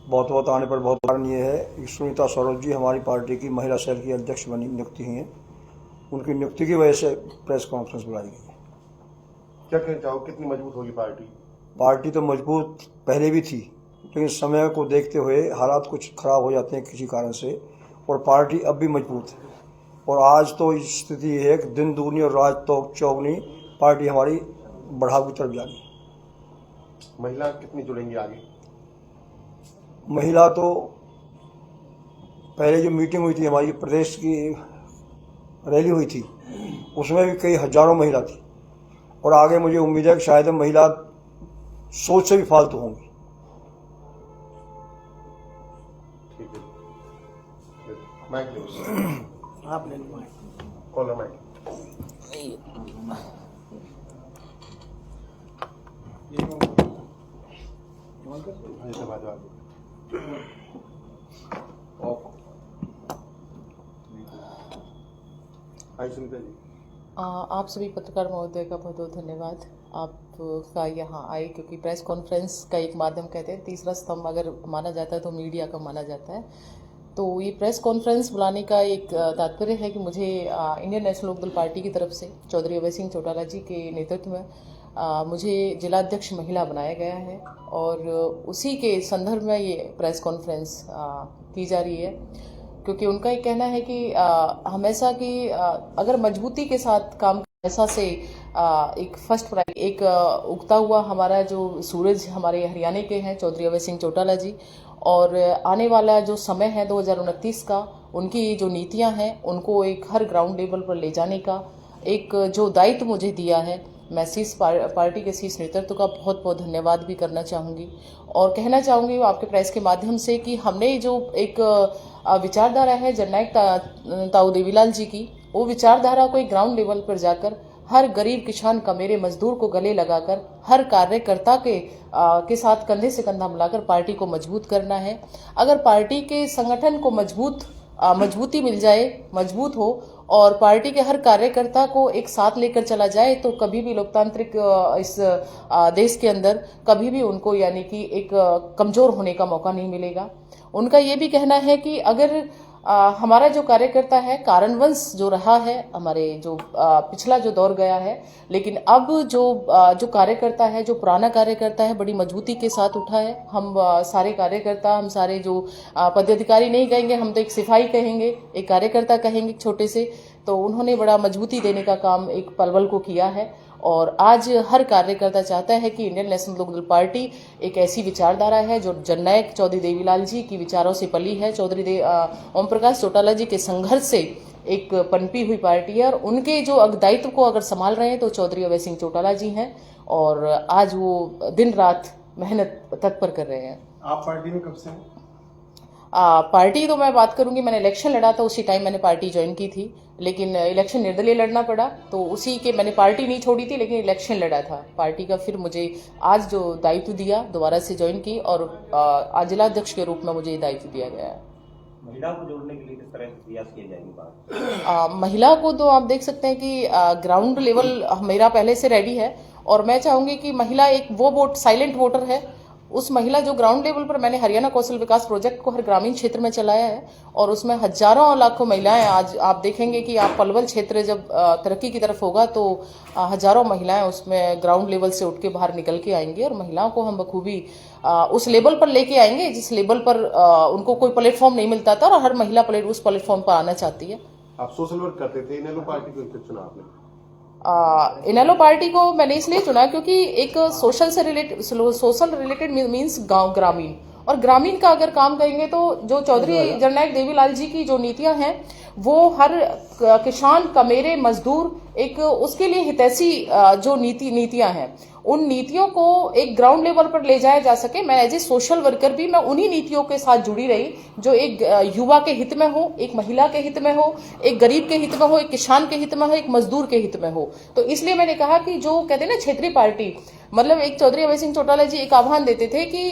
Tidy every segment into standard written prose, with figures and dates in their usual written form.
बहुत बहुत आने पर बहुत कारण ये है कि सुनीता सरोज जी हमारी पार्टी की महिला सेल की अध्यक्ष बनी नियुक्ति हुई हैं। उनकी नियुक्ति की वजह से प्रेस कॉन्फ्रेंस बुलाई गई है। क्या कहना चाहो, कितनी मजबूत होगी पार्टी? पार्टी तो मजबूत पहले भी थी, लेकिन समय को देखते हुए हालात कुछ खराब हो जाते हैं किसी कारण से, और पार्टी अब भी मजबूत है। और आज तो स्थिति है कि दिन दूनी और रात तो चौगनी पार्टी हमारी बढ़ाव की तरफ जानी। महिला कितनी जुड़ेंगी आगे? महिला तो पहले जो मीटिंग हुई थी, हमारी प्रदेश की रैली हुई थी, उसमें भी कई हजारों महिला थी, और आगे मुझे उम्मीद है कि शायद महिला सोच से भी फालतू होंगी। ठीक है, माइक ले आप ले लो कॉलर माइक। सुनीता जी, आप सभी पत्रकार महोदय का बहुत बहुत धन्यवाद आपका यहाँ आए, क्योंकि प्रेस कॉन्फ्रेंस का एक माध्यम कहते हैं, तीसरा स्तंभ अगर माना जाता है तो मीडिया का माना जाता है। तो ये प्रेस कॉन्फ्रेंस बुलाने का एक तात्पर्य है कि मुझे इंडियन नेशनल लोकदल पार्टी की तरफ से चौधरी अभय सिंह चौटाला जी के नेतृत्व में मुझे जिलाध्यक्ष महिला बनाया गया है, और उसी के संदर्भ में ये प्रेस कॉन्फ्रेंस की जा रही है, क्योंकि उनका एक कहना है कि हमेशा की अगर मजबूती के साथ काम ऐसा से एक फर्स्ट प्राइज एक उगता हुआ हमारा जो सूरज हमारे हरियाणा के हैं चौधरी अभय सिंह चौटाला जी, और आने वाला जो समय है 2029 का, उनकी जो नीतियां हैं उनको एक हर ग्राउंड लेवल पर ले जाने का एक जो दायित्व मुझे दिया है, मैं शीर्ष पार्टी के शीर्ष नेतृत्व का बहुत बहुत धन्यवाद भी करना चाहूँगी, और कहना चाहूँगी आपके प्रेस के माध्यम से कि हमने जो एक विचारधारा है जननायक ताऊ देवीलाल जी की, वो विचारधारा को एक ग्राउंड लेवल पर जाकर हर गरीब किसान कमेरे मजदूर को गले लगाकर हर कार्यकर्ता के साथ कंधे से कंधा मिलाकर पार्टी को मजबूत करना है। अगर पार्टी के संगठन को मजबूती मिल जाए, मजबूत हो, और पार्टी के हर कार्यकर्ता को एक साथ लेकर चला जाए, तो कभी भी लोकतांत्रिक इस देश के अंदर कभी भी उनको यानी कि एक कमजोर होने का मौका नहीं मिलेगा। उनका ये भी कहना है कि अगर हमारा जो कार्यकर्ता है, कारणवंश जो रहा है, हमारे जो पिछला जो दौर गया है, लेकिन अब जो कार्यकर्ता है, जो पुराना कार्यकर्ता है, बड़ी मजबूती के साथ उठा है। हम सारे कार्यकर्ता, हम सारे जो पदाधिकारी नहीं कहेंगे, हम तो एक सिपाही कहेंगे, एक कार्यकर्ता कहेंगे छोटे से, तो उन्होंने बड़ा मजबूती देने का काम एक पलवल को किया है। और आज हर कार्यकर्ता चाहता है कि इंडियन नेशनल लोकदल पार्टी एक ऐसी विचारधारा है जो जननायक चौधरी देवीलाल जी की विचारों से पली है, चौधरी ओम प्रकाश चौटाला जी के संघर्ष से एक पनपी हुई पार्टी है, और उनके जो दायित्व को अगर संभाल रहे हैं तो चौधरी अभय सिंह चौटाला जी हैं, और आज वो दिन रात मेहनत तत्पर कर रहे हैं। आप पार्टी में कब से हैं? पार्टी तो मैं बात करूंगी, मैंने इलेक्शन लड़ा था, उसी टाइम मैंने पार्टी ज्वाइन की थी, लेकिन इलेक्शन निर्दलीय लड़ना पड़ा, तो उसी के मैंने पार्टी नहीं छोड़ी थी, लेकिन इलेक्शन लड़ा था पार्टी का। फिर मुझे आज जो दायित्व दिया, दोबारा से ज्वाइन की, और आज जिलाध्यक्ष के रूप में मुझे ये दायित्व दिया गया है। महिला को जोड़ने के लिए किस तरह से प्रयास किए जाएंगे? महिला को तो आप देख सकते हैं कि ग्राउंड लेवल मेरा पहले से रेडी है, और मैं चाहूंगी कि महिला एक वो वोट साइलेंट वोटर है, उस महिला जो ग्राउंड लेवल पर मैंने हरियाणा कौशल विकास प्रोजेक्ट को हर ग्रामीण क्षेत्र में चलाया है, और उसमें हजारों लाखों महिलाएं, आज आप देखेंगे कि आप पलवल क्षेत्र जब तरक्की की तरफ होगा तो हजारों महिलाएं उसमें ग्राउंड लेवल से उठ के बाहर निकल के आएंगी, और महिलाओं को हम बखूबी उस लेवल पर लेके आएंगे जिस लेवल पर उनको कोई प्लेटफॉर्म नहीं मिलता था, और हर महिला उस प्लेटफॉर्म पर आना चाहती है। आप सोशल वर्क करते थे, इनेलो पार्टी को क्यों चुना आपने? इनेलो पार्टी को मैंने इसलिए चुना क्योंकि एक सोशल रिलेटेड मीन्स गांव, ग्रामीण, और ग्रामीण का अगर काम करेंगे तो जो चौधरी जननायक देवीलाल जी की जो नीतियां हैं वो हर किसान कमेरे मजदूर एक उसके लिए हितैषी जो नीतियां हैं, उन नीतियों को एक ग्राउंड लेवल पर ले जाया जा सके। मैं एज ए सोशल वर्कर भी मैं उन्हीं नीतियों के साथ जुड़ी रही जो एक युवा के हित में हो, एक महिला के हित में हो, एक गरीब के हित में हो, एक किसान के हित में हो, एक मजदूर के हित में हो। तो इसलिए मैंने कहा कि जो कहते हैं ना क्षेत्रीय पार्टी, मतलब एक चौधरी अभय सिंह चौटाला जी एक आह्वान देते थे कि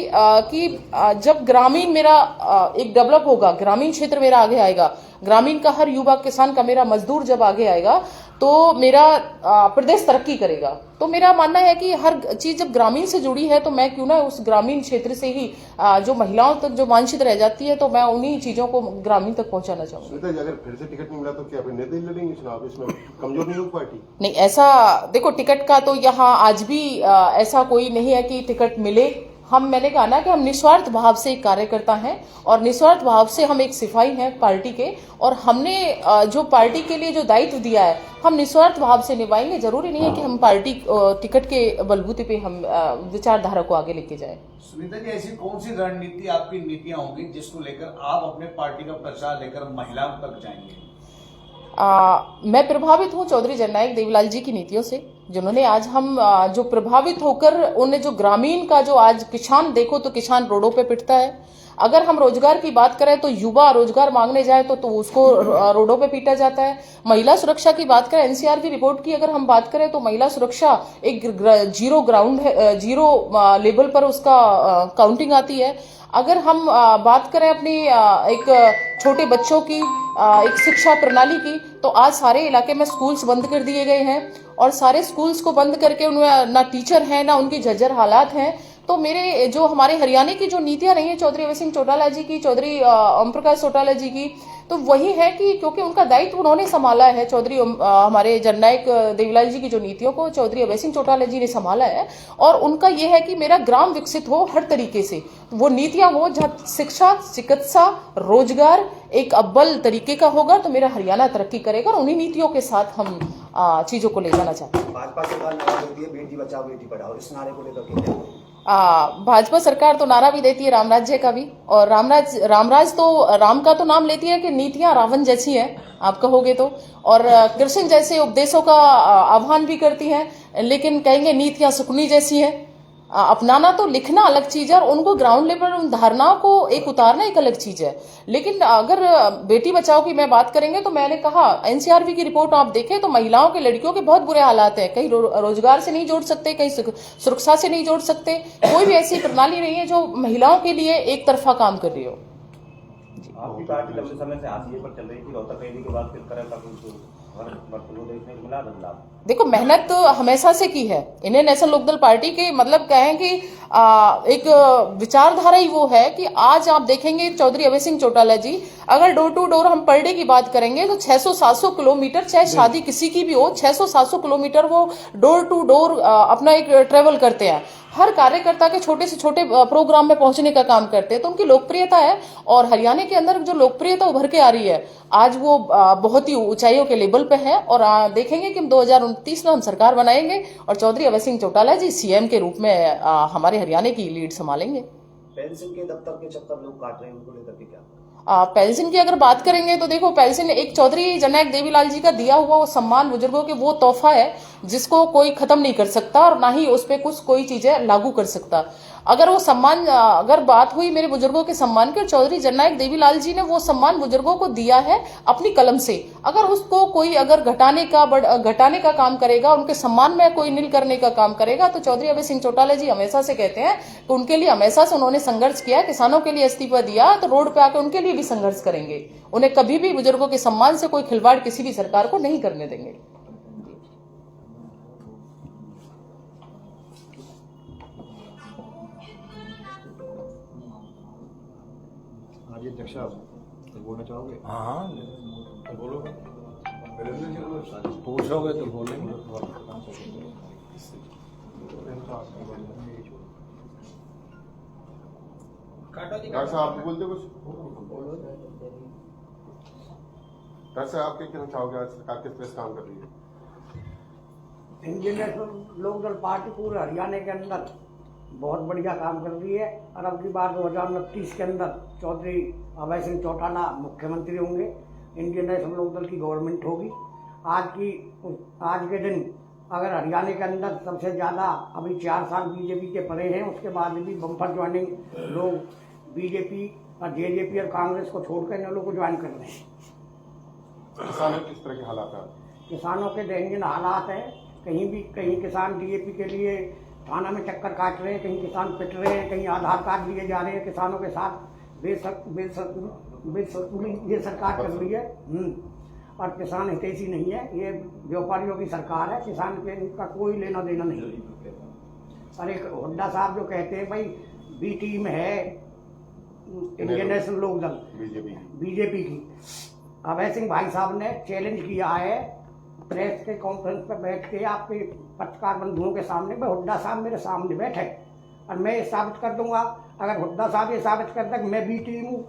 जब ग्रामीण मेरा एक डेवलप होगा, ग्रामीण क्षेत्र मेरा आगे आएगा, ग्रामीण का हर युवा किसान का मेरा मजदूर जब आगे आएगा तो मेरा प्रदेश तरक्की करेगा। तो मेरा मानना है कि हर चीज जब ग्रामीण से जुड़ी है तो मैं क्यों ना उस ग्रामीण क्षेत्र से ही जो महिलाओं तक जो वांछित रह जाती है तो मैं उन्हीं चीजों को ग्रामीण तक पहुंचाना चाहूंगी। सुनीता जी, अगर फिर से टिकट नहीं मिला तो क्या फिर नेता ही लड़ेंगे चुनाव? इसमें कमजोर नहीं होगी पार्टी? नहीं, ऐसा देखो, टिकट का तो यहाँ आज भी ऐसा कोई नहीं है कि टिकट मिले। मैंने कहा ना कि हम निस्वार्थ भाव से एक कार्यकर्ता हैं और निस्वार्थ भाव से हम एक सिपाही हैं पार्टी के, और हमने जो पार्टी के लिए जो दायित्व दिया है हम निस्वार्थ भाव से निभाएंगे। जरूरी नहीं है कि हम पार्टी टिकट के बलबूते पे हम विचारधारा को आगे लेके जाएं। सुनीता जी, ऐसी कौन सी रणनीति आपकी नीतियां होंगी जिसको लेकर आप अपने पार्टी का प्रचार लेकर महिलाओं तक जाएंगे? मैं प्रभावित हूं चौधरी जननायक देवीलाल जी की नीतियों से, जिन्होंने आज हम जो प्रभावित होकर उन्हें जो ग्रामीण का जो आज किसान देखो तो किसान रोडों पे पिटता है। अगर हम रोजगार की बात करें तो युवा रोजगार मांगने जाए तो उसको रोडों पे पीटा जाता है। महिला सुरक्षा की बात करें, एनसीआर की रिपोर्ट की अगर हम बात करें तो महिला सुरक्षा एक जीरो ग्राउंड है, जीरो लेवल पर उसका काउंटिंग आती है। अगर हम बात करें अपनी एक छोटे बच्चों की एक शिक्षा प्रणाली की, तो आज सारे इलाके में स्कूल्स बंद कर दिए गए हैं और सारे स्कूल्स को बंद करके उनमें ना टीचर हैं ना उनकी जर्जर हालात हैं। तो मेरे जो हमारे हरियाणा की जो नीतियां रही है चौधरी अभय सिंह चौटाला जी की, चौधरी ओम प्रकाश चौटाला जी की, तो वही है कि क्योंकि उनका दायित्व उन्होंने संभाला है, चौधरी हमारे जननायक देवीलाल जी की जो नीतियों को चौधरी अभय सिंह चौटाला जी ने संभाला है, और उनका यह है कि मेरा ग्राम विकसित हो हर तरीके से, वो नीतियां हो जहाँ शिक्षा, चिकित्सा, रोजगार एक अव्वल तरीके का होगा तो मेरा हरियाणा तरक्की करेगा, और उन्हीं नीतियों के साथ हम चीजों को ले जाना चाहते हैं। भाजपा सरकार नारा देती है बेटी बचाओ बेटी पढ़ाओ, इस नारे को लेकर क्या? भाजपा सरकार तो नारा भी देती है राम राज्य का भी, और रामराज तो राम का तो नाम लेती है कि नीतियां रावण जैसी हैं आप कहोगे तो, और कृष्ण जैसे उपदेशों का आह्वान भी करती हैं, लेकिन कहेंगे नीतियां सुकनी जैसी हैं। अपनाना तो लिखना अलग चीज है और उनको ग्राउंड लेवल उन धारणाओं को एक उतारना एक अलग चीज है। लेकिन अगर बेटी बचाओ की मैं बात करेंगे तो मैंने कहा एनसीआरबी की रिपोर्ट आप देखें तो महिलाओं के, लड़कियों के बहुत बुरे हालात हैं। कहीं रोजगार से नहीं जोड़ सकते, कहीं सुरक्षा से नहीं जोड़ सकते, कोई भी ऐसी प्रणाली नहीं है जो महिलाओं के लिए एक तरफा काम कर रही हो। आपकी पार्टी लंबे समय से हाशिए पर चल रही थी, रोहतक रैली के बाद किस तरह का कुछ देखने को मिला बदलाव? देखो, मेहनत हमेशा से की है इंडियन नेशनल लोकदल पार्टी के, मतलब कहें कि एक विचारधारा ही वो है कि आज आप देखेंगे चौधरी अभय सिंह चौटाला जी अगर डोर टू डोर हम पर डे की बात करेंगे तो 600-700 किलोमीटर, चाहे शादी किसी की भी हो, 600-700 किलोमीटर वो डोर टू डोर अपना एक ट्रेवल करते हैं। हर कार्यकर्ता के छोटे से छोटे प्रोग्राम में पहुंचने का काम करते हैं, तो उनकी लोकप्रियता है, और हरियाणा के अंदर जो लोकप्रियता उभर के आ रही है आज वो बहुत ही ऊंचाइयों के लेवल पे है। और देखेंगे कि हम 2029 में हम सरकार बनाएंगे और चौधरी अभय सिंह चौटाला जी सीएम के रूप में हमारे हरियाणा की लीड संभालेंगे। पेंशन के दफ्तर के चक्कर लोग काट रहे हैं, उनको लेकर के क्या? पेंशन की अगर बात करेंगे तो देखो, पेंशन एक चौधरी जननायक देवीलाल जी का दिया हुआ वो सम्मान बुजुर्गों के, वो तोहफा है जिसको कोई खत्म नहीं कर सकता और ना ही उस पर कुछ कोई चीजें लागू कर सकता। अगर वो सम्मान, अगर बात हुई मेरे बुजुर्गों के सम्मान की, चौधरी जननायक देवीलाल जी ने वो सम्मान बुजुर्गों को दिया है अपनी कलम से। अगर उसको कोई अगर घटाने का काम करेगा, उनके सम्मान में कोई नील करने का काम करेगा, तो चौधरी अभय सिंह चौटाला जी हमेशा से कहते हैं कि उनके लिए हमेशा से उन्होंने संघर्ष किया, किसानों के लिए इस्तीफा दिया तो रोड पे आकर उनके लिए भी संघर्ष करेंगे। उन्हें कभी भी बुजुर्गों के सम्मान से कोई खिलवाड़ किसी भी सरकार को नहीं करने देंगे। जी अध्यक्ष बोलना चाहोगे? हाँ, बोलोगे, पूछोगे तो बोलेंगे। डॉक्टर साहब आप बोलते कुछ? डॉक्टर साहब आप क्या कहना चाहोगे, आज सरकार किस तरह से काम कर रही है? इंडियन नेशनल लोकदल पार्टी पूरे हरियाणा के अंदर बहुत बढ़िया काम कर रही है, और अब की बार 2029 के अंदर चौधरी अभय सिंह चौटाला मुख्यमंत्री होंगे, इंडियन नेशनल लोकदल की गवर्नमेंट होगी। आज के दिन अगर हरियाणा के अंदर सबसे ज़्यादा अभी 4 साल बीजेपी के पड़े हैं, उसके बाद भी बम्पर ज्वाइनिंग लोग बीजेपी और जेजेपी और कांग्रेस को छोड़कर इन लोगों को ज्वाइन कर रहे हैं। किसानों किस तरह के हालात हैं? किसानों के दैनीय हालात है, कहीं किसान डीएपी के लिए थाना में चक्कर काट रहे हैं, कहीं किसान पिट रहे हैं, कहीं आधार कार्ड लिए जा रहे हैं किसानों के साथ। ये सरकार कर रही है। और किसान हितैषी नहीं है। ये व्यापारियों की सरकार है, किसान के इनका कोई लेना देना नहीं। और एक हुड्डा साहब जो कहते हैं भाई बी टीम है इंडियन नेशनल लोकदल बीजेपी की, अभय सिंह भाई साहब ने चैलेंज किया है प्रेस के कॉन्फ्रेंस पर बैठ के आपके पत्रकार बंधुओं के सामने, भाई हुड्डा साहब मेरे सामने बैठे और मैं ये साबित कर दूंगा। अगर हुड्डा साहब ये साबित करता कि मैं बी टीम हूँ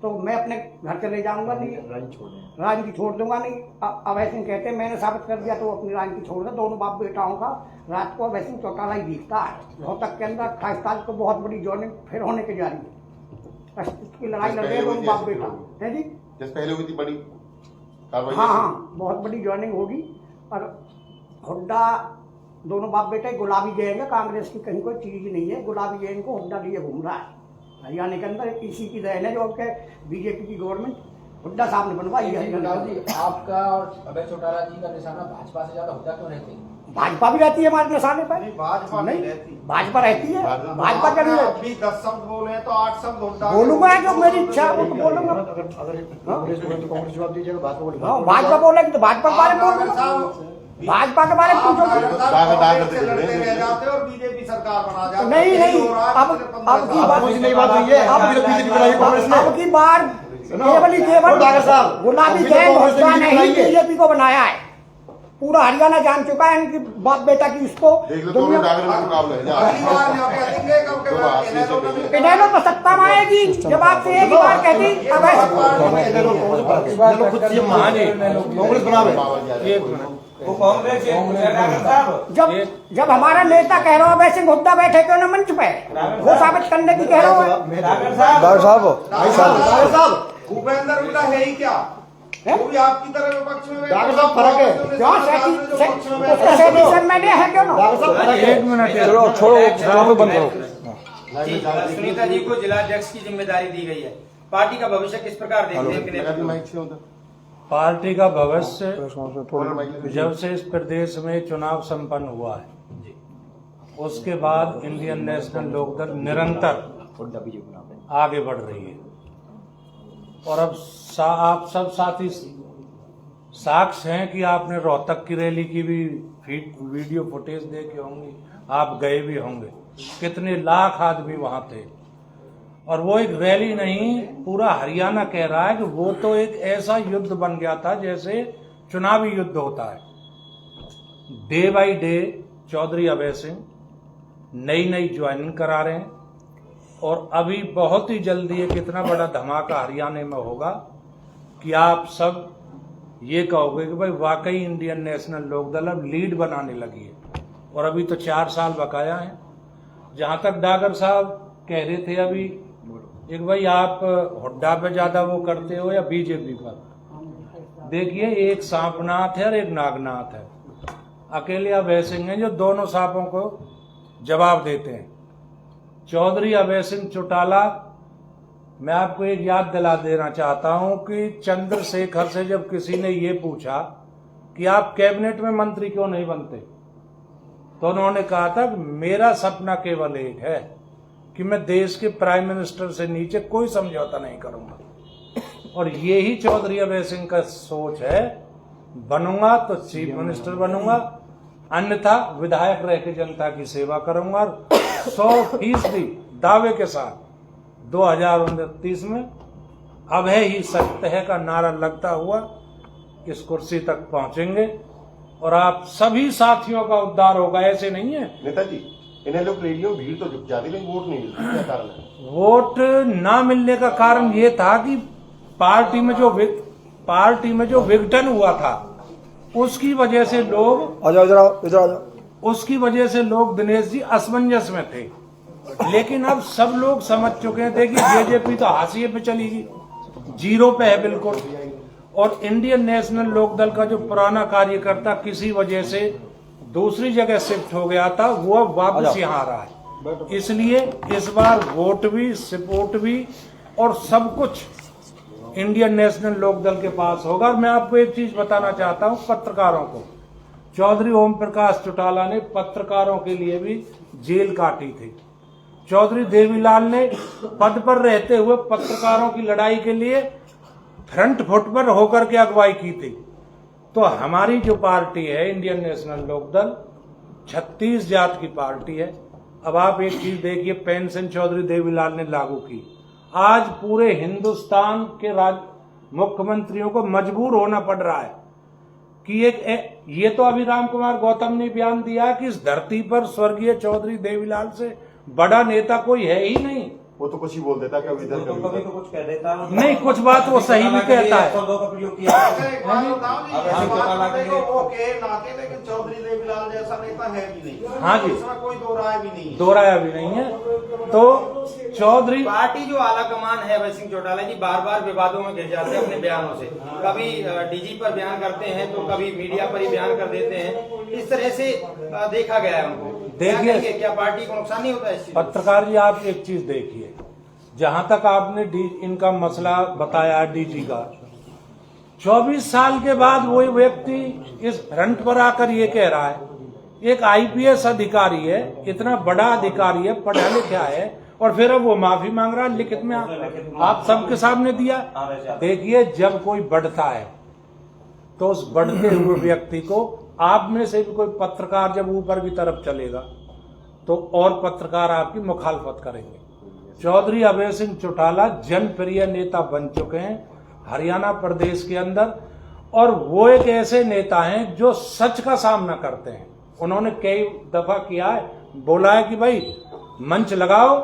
तो मैं अपने घर चले जाऊंगा, नहीं राजनीति छोड़ दूंगा। नहीं, अभय सिंह कहते हैं मैंने साबित कर दिया तो अपनी राजनीति छोड़ दे। दोनों बाप बेटाओं का रात को अभय सिंह चौटाला ही दिखता है। रोहतक के अंदर 28 तारीख को बहुत बड़ी जॉइनिंग फिर होने की जा रही है। की लड़ाई लड़ रहे हैं दोनों बाप बेटा है जी। जैसे पहले हुई थी बड़ी कार्रवाई, हाँ, बहुत बड़ी जॉइनिंग होगी। और हुड्डा दोनों बाप बेटे गुलाबी गैंग है, कांग्रेस की कहीं कोई चीज नहीं है। गुलाबी गैंग को हुड्डा लिए घूम रहा है हरियाणा के अंदर। इसी की देन है जो आपके बीजेपी की गवर्नमेंट हुड्डा साहब ने बनवाई है। आपका और अभय चौटाला जी का निशाना भाजपा से ज्यादा हुड्डा क्यों रहते हैं? भाजपा भी रहती है हमारे निशाने पर। भाजपा नहीं रहती, भाजपा रहती है। भाजपा क्या नहीं रहती? अभी 10 शब्द बोले हैं तो 8 शब्द हुड्डा बोलूंगा जो मेरी इच्छा है वो तो बोलूंगा। कांग्रेस जवाब दीजिएगा, भाजपा हाँ, भाजपा बोलेगी तो भाजपा के बारे में बोलूंगा। भाजपा के बारे में पूछोगे लड़ते रह जाते और बीजेपी सरकार बना जाते। नहीं, अब की बात नहीं, बात हुई है। अब की बार केवल गुलाबी गैंग हुड्डा ने ही बीजेपी को बनाया है। पूरा हरियाणा जान चुका है इनकी बाप बेटा की इसको। इनेलो तो सत्ता में आएगी जब आपसे एक ही बार कहती जब हमारा नेता कह रहा हो वैसे हुड्डा बैठे क्यों ना मंच पे, वो साबित करने की कह रहा हूँ। डॉक्टर साहब भूपेंद्र हुड्डा है ही क्या? वो भी आपकी तरह विपक्ष में डॉक्टर साहब फर्क है क्यों? सेटिस्फेक्शन में है क्यों ना? एक मिनट छोड़ो बंद करो। सुनीता जी को जिलाध्यक्ष की जिम्मेदारी दी गई है, पार्टी का भविष्य किस प्रकार देखते हैं? पार्टी का भविष्य जब से इस प्रदेश में चुनाव संपन्न हुआ है उसके बाद इंडियन नेशनल लोकदल निरंतर आगे बढ़ रही है। और अब आप सब साथी साक्ष्य हैं कि आपने रोहतक की रैली की भी वीडियो फुटेज देखे होंगे, आप गए भी होंगे। कितने लाख आदमी वहां थे। और वो एक रैली नहीं, पूरा हरियाणा कह रहा है कि वो तो एक ऐसा युद्ध बन गया था जैसे चुनावी युद्ध होता है। Day by day Chaudhary Abhay Singh नई ज्वाइनिंग करा रहे हैं और अभी बहुत ही जल्दी एक इतना बड़ा धमाका हरियाणा में होगा कि आप सब ये कहोगे कि भाई वाकई इंडियन नेशनल लोकदल अब लीड बनाने लगी है। और अभी तो 4 साल बकाया है। जहां तक डागर साहब कह रहे थे अभी एक भाई आप हुड्डा पे ज्यादा वो करते हो या बीजेपी पर, देखिए एक सांपनाथ है और एक नागनाथ है। अकेले अभय सिंह हैं जो दोनों सांपों को जवाब देते हैं। चौधरी अभय सिंह चौटाला, मैं आपको एक याद दिला देना चाहता हूं कि चंद्रशेखर से जब किसी ने ये पूछा कि आप कैबिनेट में मंत्री क्यों नहीं बनते, तो उन्होंने कहा था कि मेरा सपना केवल एक है कि मैं देश के प्राइम मिनिस्टर से नीचे कोई समझौता नहीं करूंगा। और यही चौधरी अभय सिंह का सोच है, बनूंगा तो चीफ मिनिस्टर बनूंगा, अन्यथा विधायक रह के जनता की सेवा करूंगा। 100% दावे के साथ 2029 में अभय ही सत्य है का नारा लगता हुआ इस कुर्सी तक पहुंचेंगे और आप सभी साथियों का उद्धार होगा। ऐसे नहीं है नेताजी, इन्हें लोग रैलियों भीड़ तो जुट जाती लेकिन वोट नहीं मिलती, क्या कारण है? वोट ना मिलने का कारण ये था कि पार्टी में जो विघटन हुआ था उसकी वजह से लोग उसकी वजह से लोग दिनेश जी असमंजस में थे। लेकिन अब सब लोग समझ चुके हैं। देखिए बीजेपी तो हाशिए पे चली गई, 0 पे है बिल्कुल। और इंडियन नेशनल लोकदल का जो पुराना कार्यकर्ता किसी वजह से दूसरी जगह शिफ्ट हो गया था, वो अब वापस यहाँ आ रहा है। इसलिए इस बार वोट भी, सपोर्ट भी और सब कुछ इंडियन नेशनल लोकदल के पास होगा। और मैं आपको एक चीज बताना चाहता हूं पत्रकारों को, चौधरी ओम प्रकाश चौटाला ने पत्रकारों के लिए भी जेल काटी थी। चौधरी देवीलाल ने पद पर रहते हुए पत्रकारों की लड़ाई के लिए फ्रंट फुट पर होकर के अगुवाई की थी। तो हमारी जो पार्टी है इंडियन नेशनल लोकदल 36 जात की पार्टी है। अब आप एक चीज देखिए, पेंशन चौधरी देवीलाल ने लागू की। आज पूरे हिंदुस्तान के मुख्यमंत्रियों को मजबूर होना पड़ रहा है कि ये तो अभी राम कुमार गौतम ने बयान दिया कि इस धरती पर स्वर्गीय चौधरी देवीलाल से बड़ा नेता कोई है ही नहीं। वो तो कुछ ही बोल देता, कभी इधर तो कभी तो कुछ कह देता नहीं, कुछ बात वो सही भी कहता है। शब्दों का प्रयोग किया लेकिन चौधरी देवीलाल जैसा नेता है भी नहीं। हाँ जी, इसमें कोई दो राय भी नहीं है। दो राय भी नहीं है। तो चौधरी पार्टी जो आला कमान है अभय सिंह चौटाला जी बार बार विवादों में घिर जाते हैं अपने बयानों से। कभी डीजी पर बयान करते हैं तो कभी मीडिया पर ही बयान कर देते हैं। इस तरह से देखा गया है उनको। देखिए, क्या पार्टी को नुकसान नहीं होता है इस चीज? पत्रकार जी आप एक चीज देखिए, जहां तक आपने इनका मसला बताया डीजी का, 24 साल के बाद वो व्यक्ति इस फ्रंट पर आकर ये कह रहा है, एक आईपीएस अधिकारी है, इतना बड़ा अधिकारी है, पढ़ा लिखा है, और फिर अब वो माफी मांग रहा है लिखित में आप सबके सामने दिया। देखिए, जब कोई बढ़ता है तो उस बढ़ते हुए व्यक्ति को, आप में से भी कोई पत्रकार जब ऊपर की तरफ चलेगा तो और पत्रकार आपकी मुखालफत करेंगे। चौधरी अभय सिंह चौटाला जनप्रिय नेता बन चुके हैं हरियाणा प्रदेश के अंदर, और वो एक ऐसे नेता हैं जो सच का सामना करते हैं। उन्होंने कई दफा किया है, बोला है कि भाई मंच लगाओ,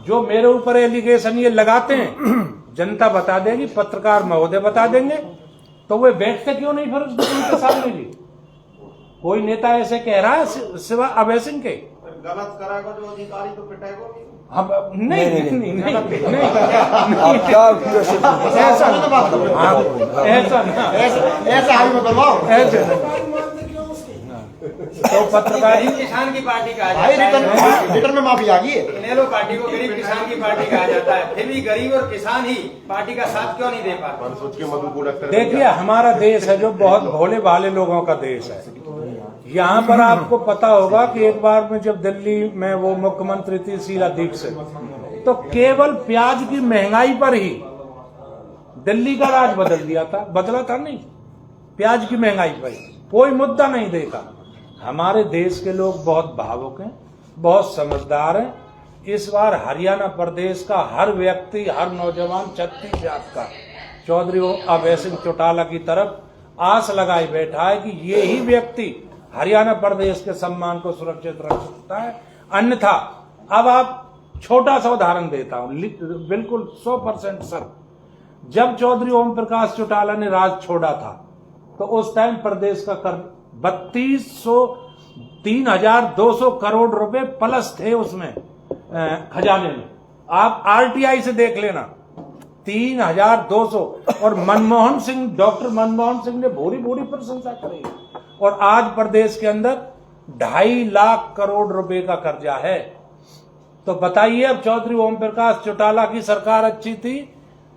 जो मेरे ऊपर एलिगेशन ये लगाते हैं जनता बता देगी, पत्रकार महोदय बता देंगे। तो वे बैठते क्यों नहीं फिर उनके सामने जी? कोई नेता ऐसे कह रहा है सिवा अभय सिंह के? गलत कराएगा जो अधिकारी तो पिटाएगा भी। अब नहीं तो पत्रकार किसान की पार्टी कहा जाता है, रिटर्न में माफी आ गई है। इनेलो पार्टी को गरीब किसान की पार्टी कहा जाता है, फिर भी गरीब और किसान ही पार्टी का साथ क्यों नहीं दे पाते? सोच के मधुपुर देखिए, हमारा देश है जो बहुत भोले भाले लोगों का देश है। यहाँ पर आपको पता होगा कि एक बार में जब दिल्ली में वो मुख्यमंत्री थी शीला दीक्षित, तो केवल प्याज की महंगाई पर ही दिल्ली का राज बदल दिया था। बदला था नहीं, प्याज की महंगाई पर ही कोई मुद्दा नहीं देखा। हमारे देश के लोग बहुत भावुक हैं, बहुत समझदार हैं। इस बार हरियाणा प्रदेश का हर व्यक्ति, हर नौजवान 36 जात का चौधरी अभय सिंह चौटाला की तरफ आस लगाए बैठा है कि ये ही व्यक्ति हरियाणा प्रदेश के सम्मान को सुरक्षित रख सकता है। अन्यथा, अब आप छोटा सा उदाहरण देता हूं, बिल्कुल 100% सर, जब चौधरी ओम प्रकाश चौटाला ने राज छोड़ा था तो उस टाइम प्रदेश का कर 3,200 करोड़ रुपए प्लस थे उसमें खजाने में। आप आरटीआई से देख लेना, 3,200। और मनमोहन सिंह, डॉक्टर मनमोहन सिंह ने भूरी भूरी प्रशंसा करी। और आज प्रदेश के अंदर 2.5 लाख करोड़ रुपए का कर्जा है। तो बताइए, अब चौधरी ओम प्रकाश चौटाला की सरकार अच्छी थी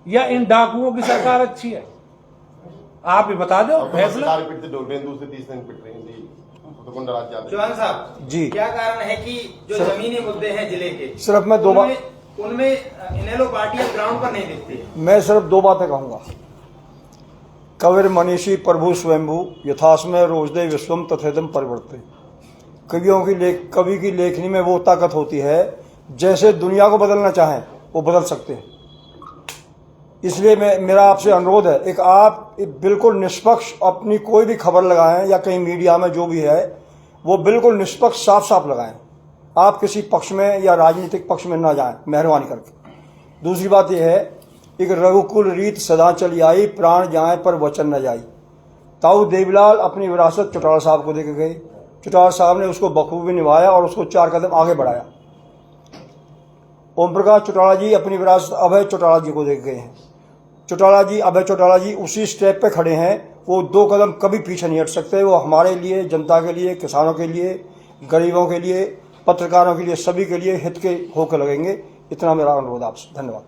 या इन डाकुओं की सरकार अच्छी है? आप भी बता दो फैसला। चौहान साहब जी, क्या कारण है कि जो जमीनी मुद्दे हैं जिले के, सिर्फ मैं दो बात, उनमें इनेलो पार्टी ग्राउंड पर नहीं दिखती? मैं सिर्फ 2 बातें कहूंगा। कविर मनीषी प्रभु स्वयंभू यथास्मय रोजदे विश्वम तथेदम परिवर्ते। कवि की लेखनी में वो ताकत होती है, जैसे दुनिया को बदलना चाहें वो बदल सकते हैं। इसलिए मेरा आपसे अनुरोध है, एक आप बिल्कुल निष्पक्ष अपनी कोई भी खबर लगाएं या कहीं मीडिया में जो भी है वो बिल्कुल निष्पक्ष साफ साफ लगाएं। आप किसी पक्ष में या राजनीतिक पक्ष में ना जाएं, मेहरबानी करके। दूसरी बात यह है, एक रघुकुल रीत सदा चली आई, प्राण जाए पर वचन न जाई। ताऊ देवीलाल अपनी विरासत चौटाला साहब को देके गए, चौटाला साहब ने उसको बखूबी निभाया और उसको 4 कदम आगे बढ़ाया। ओम प्रकाश चौटाला जी अपनी विरासत अभय चौटाला जी को देके गए हैं। अभय चौटाला जी उसी स्टेप पे खड़े हैं, वो 2 कदम कभी पीछे नहीं हट सकते। वो हमारे लिए, जनता के लिए, किसानों के लिए, गरीबों के लिए, पत्रकारों के लिए, सभी के लिए हित के होकर लगेंगे। इतना मेरा अनुरोध आपसे। धन्यवाद।